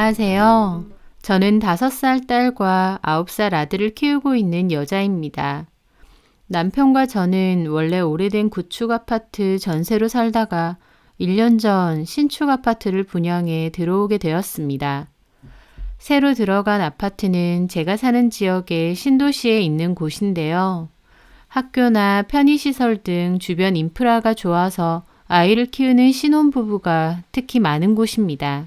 안녕하세요. 저는 5살 딸과 9살 아들을 키우고 있는 여자입니다. 남편과 저는 원래 오래된 구축 아파트 전세로 살다가 1년 전 신축 아파트를 분양해 들어오게 되었습니다. 새로 들어간 아파트는 제가 사는 지역의 신도시에 있는 곳인데요. 학교나 편의시설 등 주변 인프라가 좋아서 아이를 키우는 신혼부부가 특히 많은 곳입니다.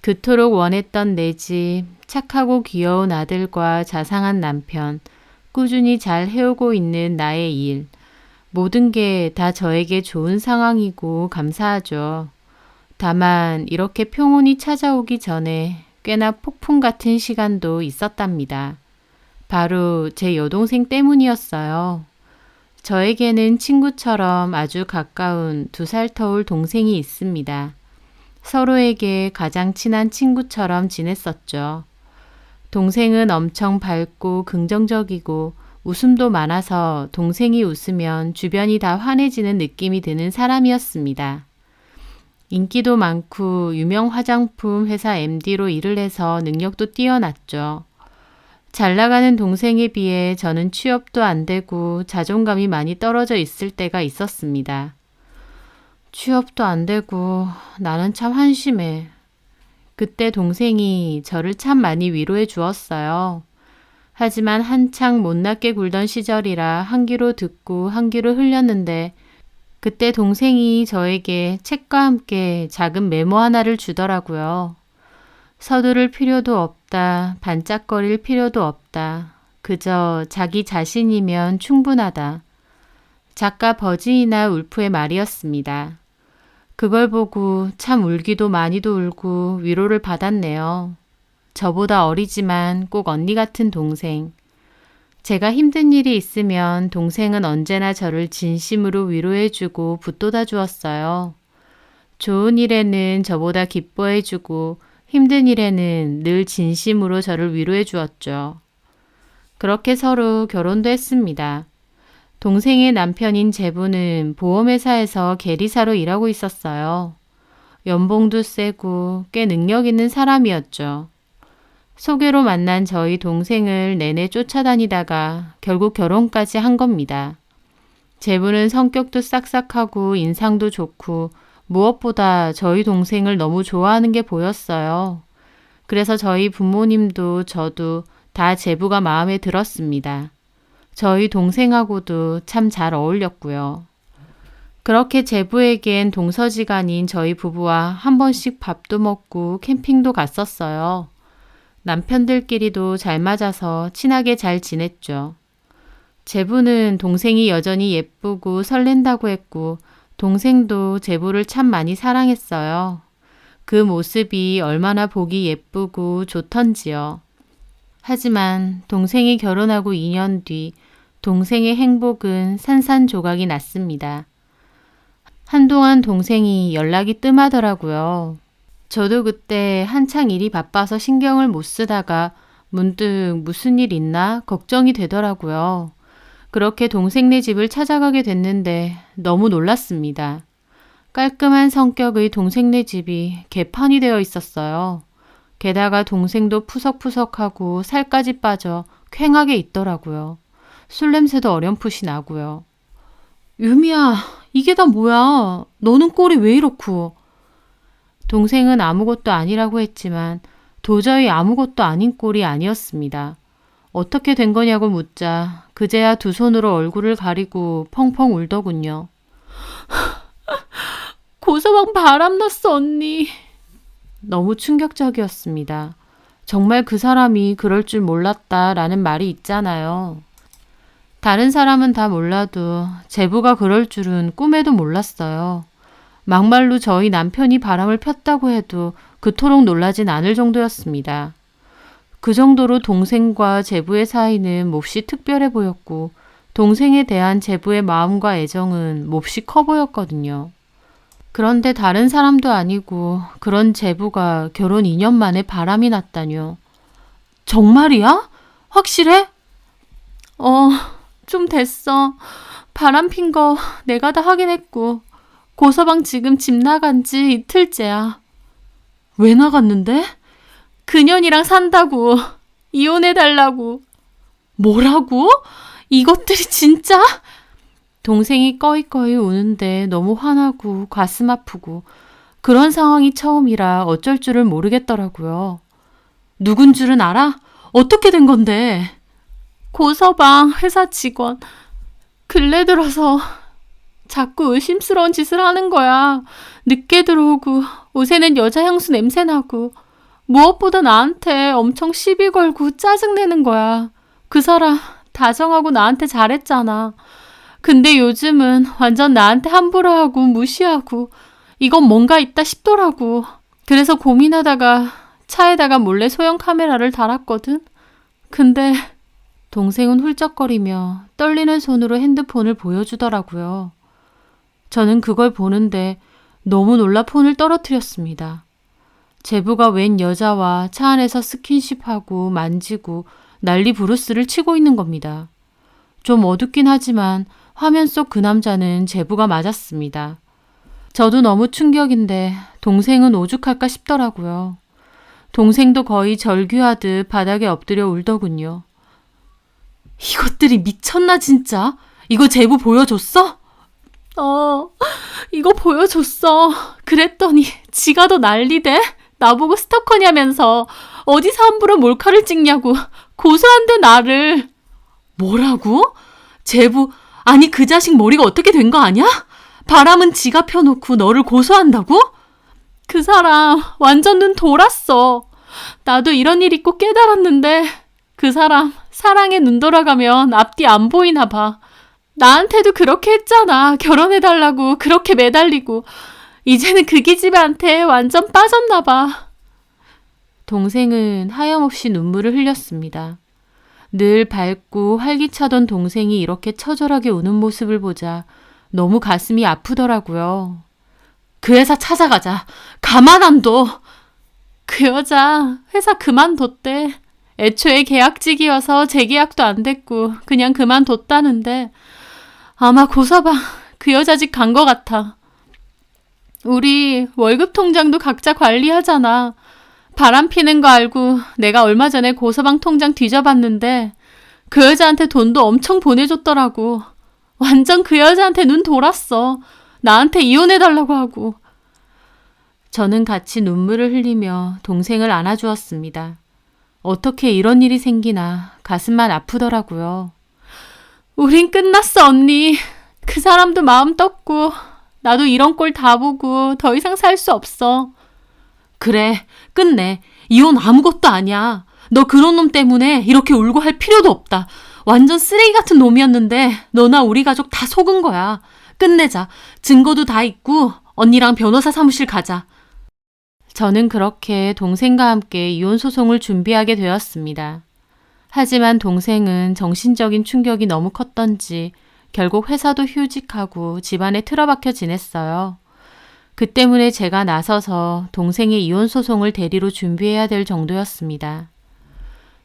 그토록 원했던 내 집, 착하고 귀여운 아들과 자상한 남편, 꾸준히 잘 해오고 있는 나의 일, 모든 게 다 저에게 좋은 상황이고 감사하죠. 다만 이렇게 평온이 찾아오기 전에 꽤나 폭풍 같은 시간도 있었답니다. 바로 제 여동생 때문이었어요. 저에게는 친구처럼 아주 가까운 2살 터울 동생이 있습니다. 서로에게 가장 친한 친구처럼 지냈었죠. 동생은 엄청 밝고 긍정적이고 웃음도 많아서 동생이 웃으면 주변이 다 환해지는 느낌이 드는 사람이었습니다. 인기도 많고 유명 화장품 회사 MD로 일을 해서 능력도 뛰어났죠. 잘 나가는 동생에 비해 저는 취업도 안 되고 자존감이 많이 떨어져 있을 때가 있었습니다. 취업도 안 되고 나는 참 한심해. 그때 동생이 저를 참 많이 위로해 주었어요. 하지만 한창 못났게 굴던 시절이라 한 귀로 듣고 한 귀로 흘렸는데 그때 동생이 저에게 책과 함께 작은 메모 하나를 주더라고요. 서두를 필요도 없다. 반짝거릴 필요도 없다. 그저 자기 자신이면 충분하다. 작가 버지니아 울프의 말이었습니다. 그걸 보고 참 울기도 많이도 울고 위로를 받았네요. 저보다 어리지만 꼭 언니 같은 동생. 제가 힘든 일이 있으면 동생은 언제나 저를 진심으로 위로해주고 붙돋아 주었어요. 좋은 일에는 저보다 기뻐해주고 힘든 일에는 늘 진심으로 저를 위로해 주었죠. 그렇게 서로 결혼도 했습니다. 동생의 남편인 제부는 보험회사에서 계리사로 일하고 있었어요. 연봉도 세고 꽤 능력 있는 사람이었죠. 소개로 만난 저희 동생을 내내 쫓아다니다가 결국 결혼까지 한 겁니다. 제부는 성격도 싹싹하고 인상도 좋고 무엇보다 저희 동생을 너무 좋아하는 게 보였어요. 그래서 저희 부모님도 저도 다 제부가 마음에 들었습니다. 저희 동생하고도 참 잘 어울렸고요. 그렇게 제부에겐 동서지간인 저희 부부와 한 번씩 밥도 먹고 캠핑도 갔었어요. 남편들끼리도 잘 맞아서 친하게 잘 지냈죠. 제부는 동생이 여전히 예쁘고 설렌다고 했고 동생도 제부를 참 많이 사랑했어요. 그 모습이 얼마나 보기 예쁘고 좋던지요. 하지만 동생이 결혼하고 2년 뒤 동생의 행복은 산산조각이 났습니다. 한동안 동생이 연락이 뜸하더라고요. 저도 그때 한창 일이 바빠서 신경을 못 쓰다가 문득 무슨 일 있나 걱정이 되더라고요. 그렇게 동생네 집을 찾아가게 됐는데 너무 놀랐습니다. 깔끔한 성격의 동생네 집이 개판이 되어 있었어요. 게다가 동생도 푸석푸석하고 살까지 빠져 퀭하게 있더라고요. 술 냄새도 어렴풋이 나고요. 유미야, 이게 다 뭐야? 너는 꼴이 왜 이렇고? 동생은 아무것도 아니라고 했지만 도저히 아무것도 아닌 꼴이 아니었습니다. 어떻게 된 거냐고 묻자 그제야 두 손으로 얼굴을 가리고 펑펑 울더군요. 고서방 바람났어 언니. 너무 충격적이었습니다. 정말 그 사람이 그럴 줄 몰랐다라는 말이 있잖아요. 다른 사람은 다 몰라도 제부가 그럴 줄은 꿈에도 몰랐어요. 막말로 저희 남편이 바람을 폈다고 해도 그토록 놀라진 않을 정도였습니다. 그 정도로 동생과 제부의 사이는 몹시 특별해 보였고 동생에 대한 제부의 마음과 애정은 몹시 커 보였거든요. 그런데 다른 사람도 아니고 그런 제부가 결혼 2년 만에 바람이 났다뇨. 정말이야? 확실해? 좀 됐어. 바람 핀 거 내가 다 확인했고 고서방 지금 집 나간 지 이틀째야. 왜 나갔는데? 그년이랑 산다고. 이혼해달라고. 뭐라고? 이것들이 진짜? 동생이 꺼이꺼이 우는데 너무 화나고 가슴 아프고 그런 상황이 처음이라 어쩔 줄을 모르겠더라고요. 누군 줄은 알아? 어떻게 된 건데? 고서방 회사 직원. 근래 들어서 자꾸 의심스러운 짓을 하는 거야. 늦게 들어오고 옷에는 여자 향수 냄새 나고 무엇보다 나한테 엄청 시비 걸고 짜증내는 거야. 그 사람 다정하고 나한테 잘했잖아. 근데 요즘은 완전 나한테 함부로 하고 무시하고 이건 뭔가 있다 싶더라고. 그래서 고민하다가 차에다가 몰래 소형 카메라를 달았거든. 근데 동생은 훌쩍거리며 떨리는 손으로 핸드폰을 보여주더라고요. 저는 그걸 보는데 너무 놀라 폰을 떨어뜨렸습니다. 제부가 웬 여자와 차 안에서 스킨십하고 만지고 난리 부르스를 치고 있는 겁니다. 좀 어둡긴 하지만 화면 속 그 남자는 제부가 맞았습니다. 저도 너무 충격인데 동생은 오죽할까 싶더라고요. 동생도 거의 절규하듯 바닥에 엎드려 울더군요. 이것들이 미쳤나 진짜? 이거 제부 보여줬어? 이거 보여줬어. 그랬더니 지가 더 난리대? 나보고 스토커냐면서 어디서 함부로 몰카를 찍냐고 고소한대 나를. 뭐라고? 제부, 아니 그 자식 머리가 어떻게 된 거 아냐? 바람은 지가 펴놓고 너를 고소한다고? 그 사람 완전 눈 돌았어. 나도 이런 일 있고 깨달았는데 그 사람 사랑에 눈 돌아가면 앞뒤 안 보이나 봐. 나한테도 그렇게 했잖아. 결혼해달라고 그렇게 매달리고. 이제는 그 기집애한테 완전 빠졌나 봐. 동생은 하염없이 눈물을 흘렸습니다. 늘 밝고 활기차던 동생이 이렇게 처절하게 우는 모습을 보자 너무 가슴이 아프더라고요. 그 회사 찾아가자. 가만 안 둬. 그 여자 회사 그만뒀대. 애초에 계약직이어서 재계약도 안 됐고 그냥 그만뒀다는데 아마 고서방 그 여자 집 간 거 같아. 우리 월급 통장도 각자 관리하잖아. 바람 피는 거 알고 내가 얼마 전에 고서방 통장 뒤져봤는데 그 여자한테 돈도 엄청 보내줬더라고. 완전 그 여자한테 눈 돌았어. 나한테 이혼해달라고 하고. 저는 같이 눈물을 흘리며 동생을 안아주었습니다. 어떻게 이런 일이 생기나 가슴만 아프더라고요. 우린 끝났어, 언니. 그 사람도 마음 떴고 나도 이런 꼴 다 보고 더 이상 살 수 없어. 그래, 끝내. 이혼 아무것도 아니야. 너 그런 놈 때문에 이렇게 울고 할 필요도 없다. 완전 쓰레기 같은 놈이었는데 너나 우리 가족 다 속은 거야. 끝내자. 증거도 다 있고 언니랑 변호사 사무실 가자. 저는 그렇게 동생과 함께 이혼 소송을 준비하게 되었습니다. 하지만 동생은 정신적인 충격이 너무 컸던지 결국 회사도 휴직하고 집안에 틀어박혀 지냈어요. 그 때문에 제가 나서서 동생의 이혼 소송을 대리로 준비해야 될 정도였습니다.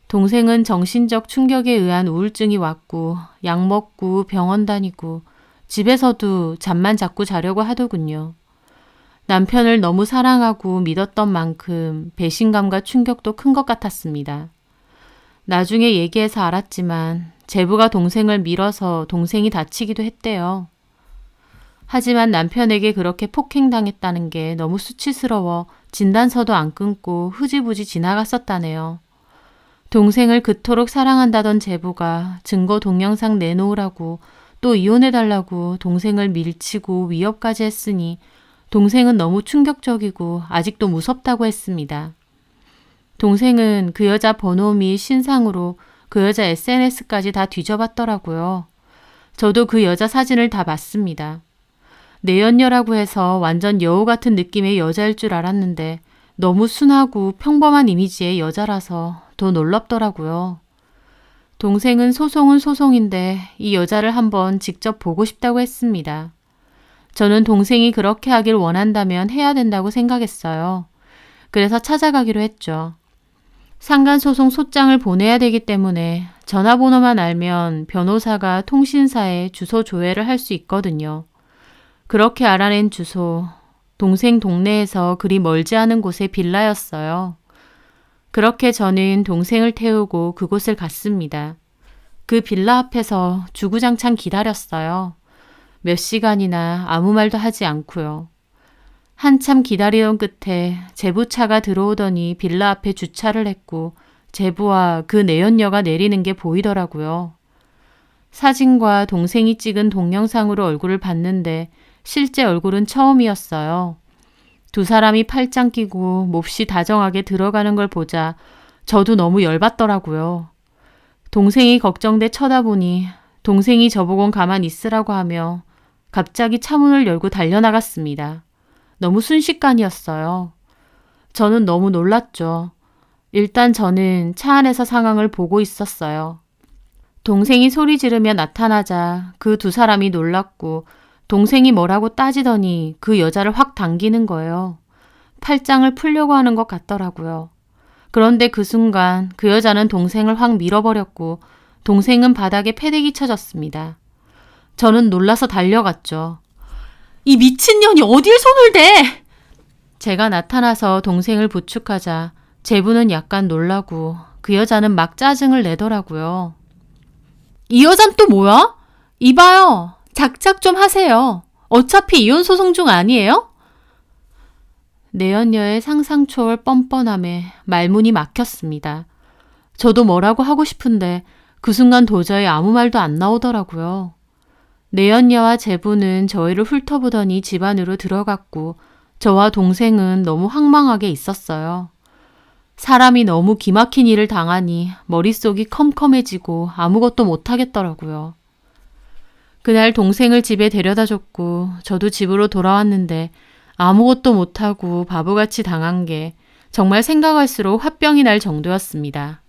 동생은 정신적 충격에 의한 우울증이 왔고 약 먹고 병원 다니고 집에서도 잠만 자꾸 자려고 하더군요. 남편을 너무 사랑하고 믿었던 만큼 배신감과 충격도 큰 것 같았습니다. 나중에 얘기해서 알았지만 제부가 동생을 밀어서 동생이 다치기도 했대요. 하지만 남편에게 그렇게 폭행당했다는 게 너무 수치스러워 진단서도 안 끊고 흐지부지 지나갔었다네요. 동생을 그토록 사랑한다던 제부가 증거 동영상 내놓으라고 또 이혼해달라고 동생을 밀치고 위협까지 했으니 동생은 너무 충격적이고 아직도 무섭다고 했습니다. 동생은 그 여자 번호 및 신상으로 그 여자 SNS까지 다 뒤져봤더라고요. 저도 그 여자 사진을 다 봤습니다. 내연녀라고 해서 완전 여우 같은 느낌의 여자일 줄 알았는데 너무 순하고 평범한 이미지의 여자라서 더 놀랍더라고요. 동생은 소송은 소송인데 이 여자를 한번 직접 보고 싶다고 했습니다. 저는 동생이 그렇게 하길 원한다면 해야 된다고 생각했어요. 그래서 찾아가기로 했죠. 상간소송 소장을 보내야 되기 때문에 전화번호만 알면 변호사가 통신사에 주소 조회를 할 수 있거든요. 그렇게 알아낸 주소, 동생 동네에서 그리 멀지 않은 곳의 빌라였어요. 그렇게 저는 동생을 태우고 그곳을 갔습니다. 그 빌라 앞에서 주구장창 기다렸어요. 몇 시간이나 아무 말도 하지 않고요. 한참 기다리던 끝에 제부차가 들어오더니 빌라 앞에 주차를 했고 제부와 그 내연녀가 내리는 게 보이더라고요. 사진과 동생이 찍은 동영상으로 얼굴을 봤는데 실제 얼굴은 처음이었어요. 두 사람이 팔짱 끼고 몹시 다정하게 들어가는 걸 보자 저도 너무 열받더라고요. 동생이 걱정돼 쳐다보니 동생이 저보곤 가만 있으라고 하며 갑자기 차문을 열고 달려나갔습니다. 너무 순식간이었어요. 저는 너무 놀랐죠. 일단 저는 차 안에서 상황을 보고 있었어요. 동생이 소리 지르며 나타나자 그 두 사람이 놀랐고 동생이 뭐라고 따지더니 그 여자를 확 당기는 거예요. 팔짱을 풀려고 하는 것 같더라고요. 그런데 그 순간 그 여자는 동생을 확 밀어버렸고 동생은 바닥에 패대기 쳐졌습니다. 저는 놀라서 달려갔죠. 이 미친년이 어딜 손을 대! 제가 나타나서 동생을 부축하자 제부는 약간 놀라고 그 여자는 막 짜증을 내더라고요. 이 여잔 또 뭐야? 이봐요. 작작 좀 하세요. 어차피 이혼 소송 중 아니에요? 내연녀의 상상 초월 뻔뻔함에 말문이 막혔습니다. 저도 뭐라고 하고 싶은데 그 순간 도저히 아무 말도 안 나오더라고요. 내연녀와 제부는 저희를 훑어보더니 집 안으로 들어갔고 저와 동생은 너무 황망하게 있었어요. 사람이 너무 기막힌 일을 당하니 머릿속이 컴컴해지고 아무것도 못하겠더라고요. 그날 동생을 집에 데려다 줬고 저도 집으로 돌아왔는데 아무것도 못하고 바보같이 당한 게 정말 생각할수록 화병이 날 정도였습니다.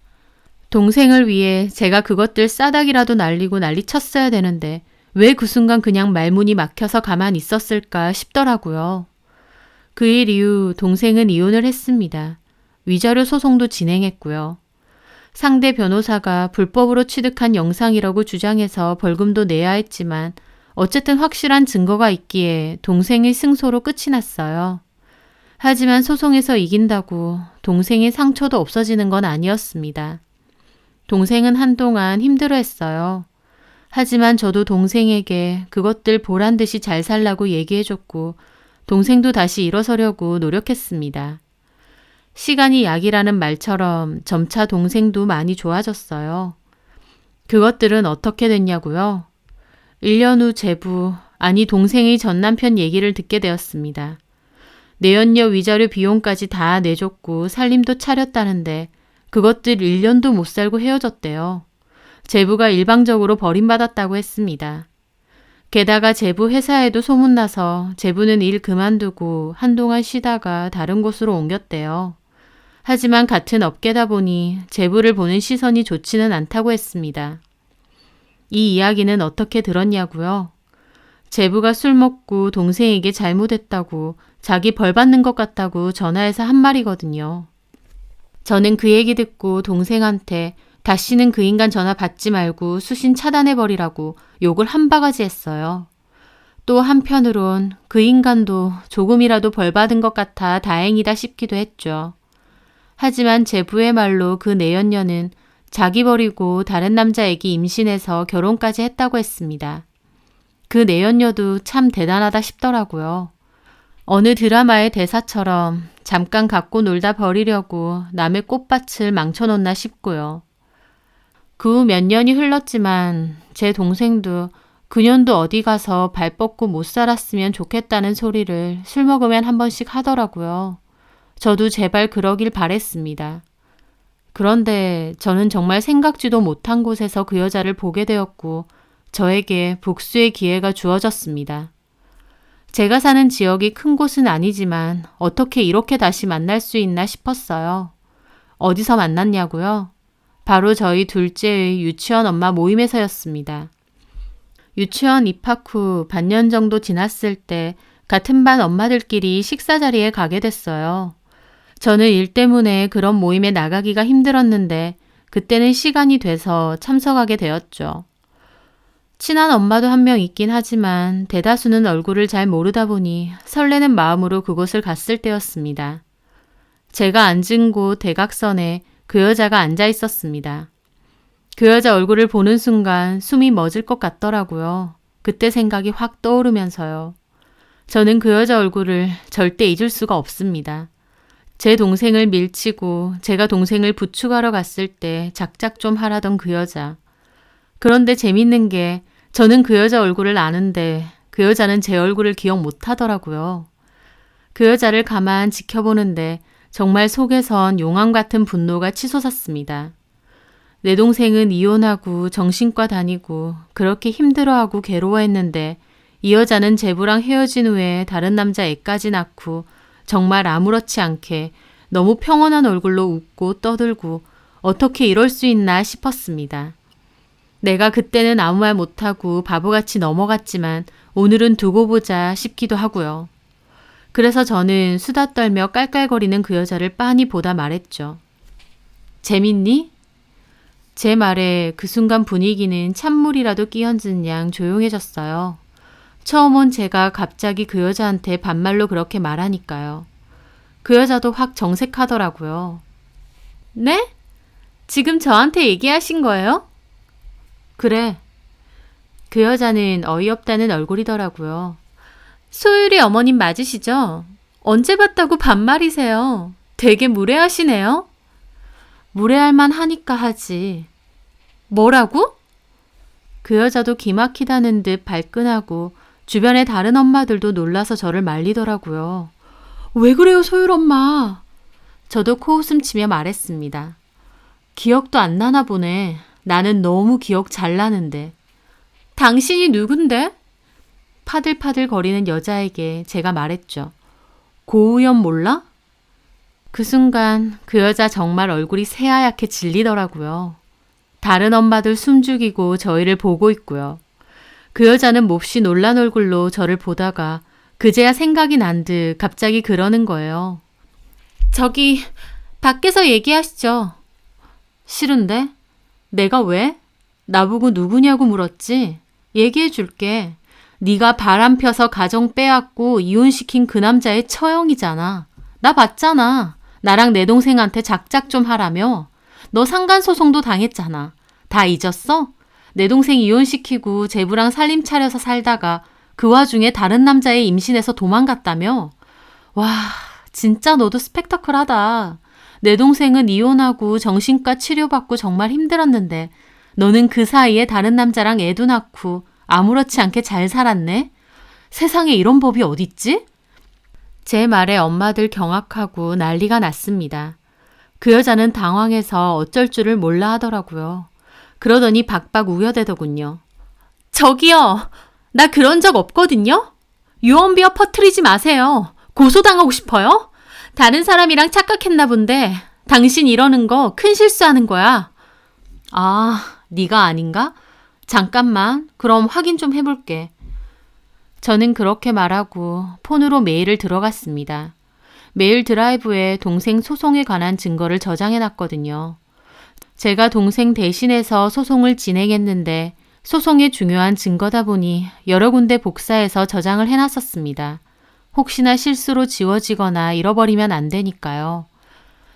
동생을 위해 제가 그것들 싸닥이라도 날리고 난리쳤어야 되는데 왜 그 순간 그냥 말문이 막혀서 가만히 있었을까 싶더라고요. 그 일 이후 동생은 이혼을 했습니다. 위자료 소송도 진행했고요. 상대 변호사가 불법으로 취득한 영상이라고 주장해서 벌금도 내야 했지만 어쨌든 확실한 증거가 있기에 동생의 승소로 끝이 났어요. 하지만 소송에서 이긴다고 동생의 상처도 없어지는 건 아니었습니다. 동생은 한동안 힘들어했어요. 하지만 저도 동생에게 그것들 보란 듯이 잘 살라고 얘기해줬고 동생도 다시 일어서려고 노력했습니다. 시간이 약이라는 말처럼 점차 동생도 많이 좋아졌어요. 그것들은 어떻게 됐냐고요? 1년 후 제부, 아니 동생의 전남편 얘기를 듣게 되었습니다. 내연녀 위자료 비용까지 다 내줬고 살림도 차렸다는데 그것들 1년도 못 살고 헤어졌대요. 제부가 일방적으로 버림받았다고 했습니다. 게다가 제부 회사에도 소문나서 제부는 일 그만두고 한동안 쉬다가 다른 곳으로 옮겼대요. 하지만 같은 업계다 보니 제부를 보는 시선이 좋지는 않다고 했습니다. 이 이야기는 어떻게 들었냐고요? 제부가 술 먹고 동생에게 잘못했다고 자기 벌 받는 것 같다고 전화해서 한 말이거든요. 저는 그 얘기 듣고 동생한테 다시는 그 인간 전화 받지 말고 수신 차단해버리라고 욕을 한 바가지 했어요. 또 한편으론 그 인간도 조금이라도 벌 받은 것 같아 다행이다 싶기도 했죠. 하지만 제부의 말로 그 내연녀는 자기 버리고 다른 남자에게 임신해서 결혼까지 했다고 했습니다. 그 내연녀도 참 대단하다 싶더라고요. 어느 드라마의 대사처럼 잠깐 갖고 놀다 버리려고 남의 꽃밭을 망쳐놓나 싶고요. 그 후 몇 년이 흘렀지만 제 동생도 그년도 어디 가서 발 뻗고 못 살았으면 좋겠다는 소리를 술 먹으면 한 번씩 하더라고요. 저도 제발 그러길 바랬습니다. 그런데 저는 정말 생각지도 못한 곳에서 그 여자를 보게 되었고 저에게 복수의 기회가 주어졌습니다. 제가 사는 지역이 큰 곳은 아니지만 어떻게 이렇게 다시 만날 수 있나 싶었어요. 어디서 만났냐고요? 바로 저희 둘째의 유치원 엄마 모임에서였습니다. 유치원 입학 후 반년 정도 지났을 때 같은 반 엄마들끼리 식사 자리에 가게 됐어요. 저는 일 때문에 그런 모임에 나가기가 힘들었는데 그때는 시간이 돼서 참석하게 되었죠. 친한 엄마도 한 명 있긴 하지만 대다수는 얼굴을 잘 모르다 보니 설레는 마음으로 그곳을 갔을 때였습니다. 제가 앉은 곳 대각선에 그 여자가 앉아 있었습니다. 그 여자 얼굴을 보는 순간 숨이 멎을 것 같더라고요. 그때 생각이 확 떠오르면서요. 저는 그 여자 얼굴을 절대 잊을 수가 없습니다. 제 동생을 밀치고 제가 동생을 부축하러 갔을 때 작작 좀 하라던 그 여자. 그런데 재밌는 게 저는 그 여자 얼굴을 아는데 그 여자는 제 얼굴을 기억 못 하더라고요. 그 여자를 가만 지켜보는데 정말 속에선 용암 같은 분노가 치솟았습니다. 내 동생은 이혼하고 정신과 다니고 그렇게 힘들어하고 괴로워했는데 이 여자는 제부랑 헤어진 후에 다른 남자 애까지 낳고 정말 아무렇지 않게 너무 평온한 얼굴로 웃고 떠들고 어떻게 이럴 수 있나 싶었습니다. 내가 그때는 아무 말 못하고 바보같이 넘어갔지만 오늘은 두고 보자 싶기도 하고요. 그래서 저는 수다 떨며 깔깔거리는 그 여자를 빤히 보다 말했죠. 재밌니? 제 말에 그 순간 분위기는 찬물이라도 끼얹은 양 조용해졌어요. 처음 온 제가 갑자기 그 여자한테 반말로 그렇게 말하니까요. 그 여자도 확 정색하더라고요. 네? 지금 저한테 얘기하신 거예요? 그래. 그 여자는 어이없다는 얼굴이더라고요. 소율이 어머님 맞으시죠? 언제 봤다고 반말이세요? 되게 무례하시네요. 무례할 만 하니까 하지. 뭐라고? 그 여자도 기막히다는 듯 발끈하고 주변의 다른 엄마들도 놀라서 저를 말리더라고요. 왜 그래요, 소율 엄마? 저도 코웃음 치며 말했습니다. 기억도 안 나나 보네. 나는 너무 기억 잘 나는데. 당신이 누군데? 파들파들 거리는 여자에게 제가 말했죠. 고우연 몰라? 그 순간 그 여자 정말 얼굴이 새하얗게 질리더라고요. 다른 엄마들 숨죽이고 저희를 보고 있고요. 그 여자는 몹시 놀란 얼굴로 저를 보다가 그제야 생각이 난 듯 갑자기 그러는 거예요. 저기 밖에서 얘기하시죠. 싫은데? 내가 왜? 나보고 누구냐고 물었지? 얘기해 줄게. 네가 바람 펴서 가정 빼앗고 이혼시킨 그 남자의 처형이잖아. 나 봤잖아. 나랑 내 동생한테 작작 좀 하라며. 너 상간소송도 당했잖아. 다 잊었어? 내 동생 이혼시키고 제부랑 살림 차려서 살다가 그 와중에 다른 남자애 임신해서 도망갔다며? 와, 진짜 너도 스펙터클하다. 내 동생은 이혼하고 정신과 치료받고 정말 힘들었는데 너는 그 사이에 다른 남자랑 애도 낳고 아무렇지 않게 잘 살았네? 세상에 이런 법이 어딨지? 제 말에 엄마들 경악하고 난리가 났습니다. 그 여자는 당황해서 어쩔 줄을 몰라 하더라고요. 그러더니 박박 우겨대더군요. 저기요, 나 그런 적 없거든요? 유언비어 퍼뜨리지 마세요. 고소당하고 싶어요? 다른 사람이랑 착각했나 본데 당신 이러는 거 큰 실수하는 거야. 아, 네가 아닌가? 잠깐만, 그럼 확인 좀 해볼게. 저는 그렇게 말하고 폰으로 메일을 들어갔습니다. 메일 드라이브에 동생 소송에 관한 증거를 저장해놨거든요. 제가 동생 대신해서 소송을 진행했는데 소송의 중요한 증거다 보니 여러 군데 복사해서 저장을 해놨었습니다. 혹시나 실수로 지워지거나 잃어버리면 안 되니까요.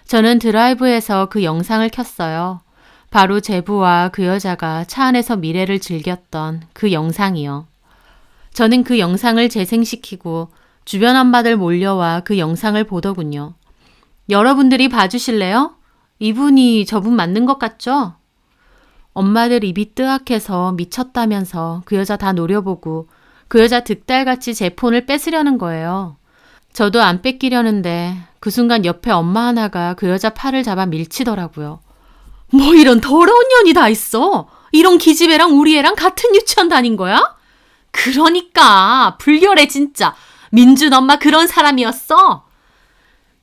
저는 드라이브에서 그 영상을 켰어요. 바로 제부와 그 여자가 차 안에서 미래를 즐겼던 그 영상이요. 저는 그 영상을 재생시키고 주변 엄마들 몰려와 그 영상을 보더군요. 여러분들이 봐주실래요? 이분이 저분 맞는 것 같죠? 엄마들 입이 뜨악해서 미쳤다면서 그 여자 다 노려보고 그 여자 득달같이 제 폰을 뺏으려는 거예요. 저도 안 뺏기려는데 그 순간 옆에 엄마 하나가 그 여자 팔을 잡아 밀치더라고요. 뭐 이런 더러운 년이 다 있어. 이런 기집애랑 우리 애랑 같은 유치원 다닌 거야? 그러니까 불결해 진짜. 민준 엄마 그런 사람이었어.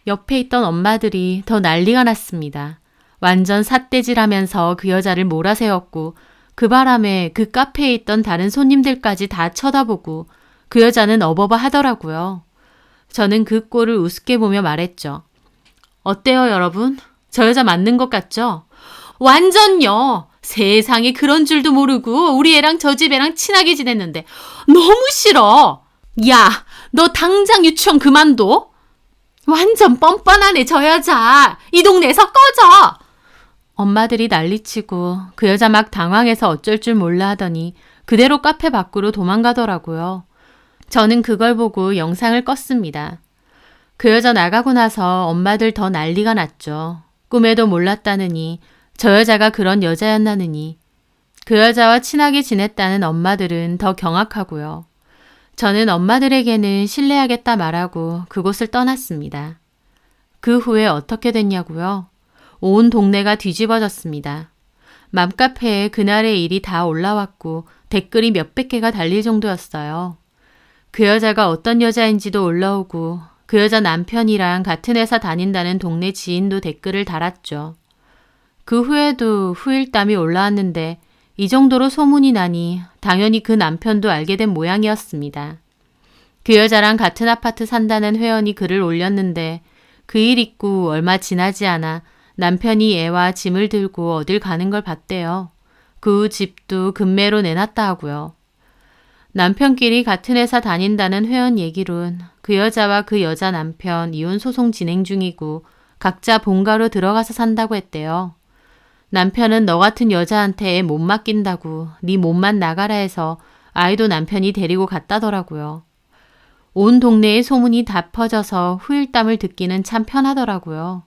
옆에 있던 엄마들이 더 난리가 났습니다. 완전 삿대질하면서 그 여자를 몰아세웠고 그 바람에 그 카페에 있던 다른 손님들까지 다 쳐다보고 그 여자는 어버버 하더라고요. 저는 그 꼴을 우습게 보며 말했죠. 어때요 여러분? 저 여자 맞는 것 같죠? 완전요. 세상에 그런 줄도 모르고 우리 애랑 저 집 애랑 친하게 지냈는데 너무 싫어. 야, 너 당장 유치원 그만둬. 완전 뻔뻔하네, 저 여자. 이 동네에서 꺼져! 엄마들이 난리치고 그 여자 막 당황해서 어쩔 줄 몰라 하더니 그대로 카페 밖으로 도망가더라고요. 저는 그걸 보고 영상을 껐습니다. 그 여자 나가고 나서 엄마들 더 난리가 났죠. 꿈에도 몰랐다느니, 저 여자가 그런 여자였나느니. 그 여자와 친하게 지냈다는 엄마들은 더 경악하고요. 저는 엄마들에게는 신뢰하겠다 말하고 그곳을 떠났습니다. 그 후에 어떻게 됐냐고요? 온 동네가 뒤집어졌습니다. 맘카페에 그날의 일이 다 올라왔고 댓글이 몇백 개가 달릴 정도였어요. 그 여자가 어떤 여자인지도 올라오고 그 여자 남편이랑 같은 회사 다닌다는 동네 지인도 댓글을 달았죠. 그 후에도 후일담이 올라왔는데 이 정도로 소문이 나니 당연히 그 남편도 알게 된 모양이었습니다. 그 여자랑 같은 아파트 산다는 회원이 글을 올렸는데 그 일 있고 얼마 지나지 않아 남편이 애와 짐을 들고 어딜 가는 걸 봤대요. 그 후 집도 금매로 내놨다 하고요. 남편끼리 같은 회사 다닌다는 회원 얘기론 그 여자와 그 여자 남편 이혼 소송 진행 중이고 각자 본가로 들어가서 산다고 했대요. 남편은 너 같은 여자한테 애 못 맡긴다고 네 몸만 나가라 해서 아이도 남편이 데리고 갔다더라고요. 온 동네에 소문이 다 퍼져서 후일담을 듣기는 참 편하더라고요.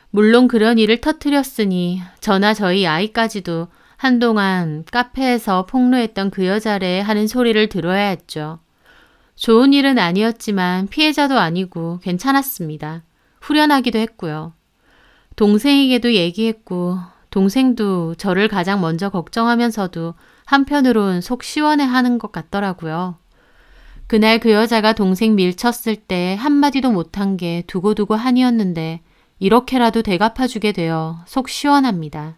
물론 그런 일을 터뜨렸으니 저나 저희 아이까지도 한동안 카페에서 폭로했던 그 여자래 하는 소리를 들어야 했죠. 좋은 일은 아니었지만 피해자도 아니고 괜찮았습니다. 후련하기도 했고요. 동생에게도 얘기했고 동생도 저를 가장 먼저 걱정하면서도 한편으론 속 시원해하는 것 같더라고요. 그날 그 여자가 동생 밀쳤을 때 한마디도 못한 게 두고두고 한이었는데 이렇게라도 대갚아주게 되어 속 시원합니다.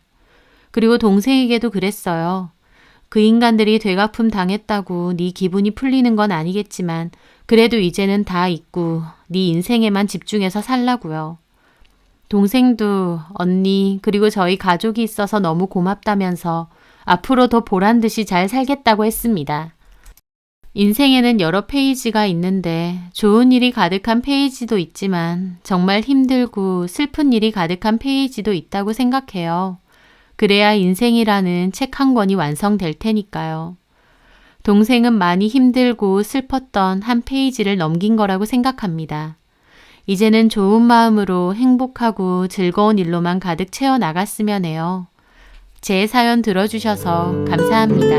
그리고 동생에게도 그랬어요. 그 인간들이 되갚음 당했다고 네 기분이 풀리는 건 아니겠지만 그래도 이제는 다 잊고 네 인생에만 집중해서 살라고요. 동생도 언니 그리고 저희 가족이 있어서 너무 고맙다면서 앞으로 더 보란듯이 잘 살겠다고 했습니다. 인생에는 여러 페이지가 있는데 좋은 일이 가득한 페이지도 있지만 정말 힘들고 슬픈 일이 가득한 페이지도 있다고 생각해요. 그래야 인생이라는 책 한 권이 완성될 테니까요. 동생은 많이 힘들고 슬펐던 한 페이지를 넘긴 거라고 생각합니다. 이제는 좋은 마음으로 행복하고 즐거운 일로만 가득 채워 나갔으면 해요. 제 사연 들어주셔서 감사합니다.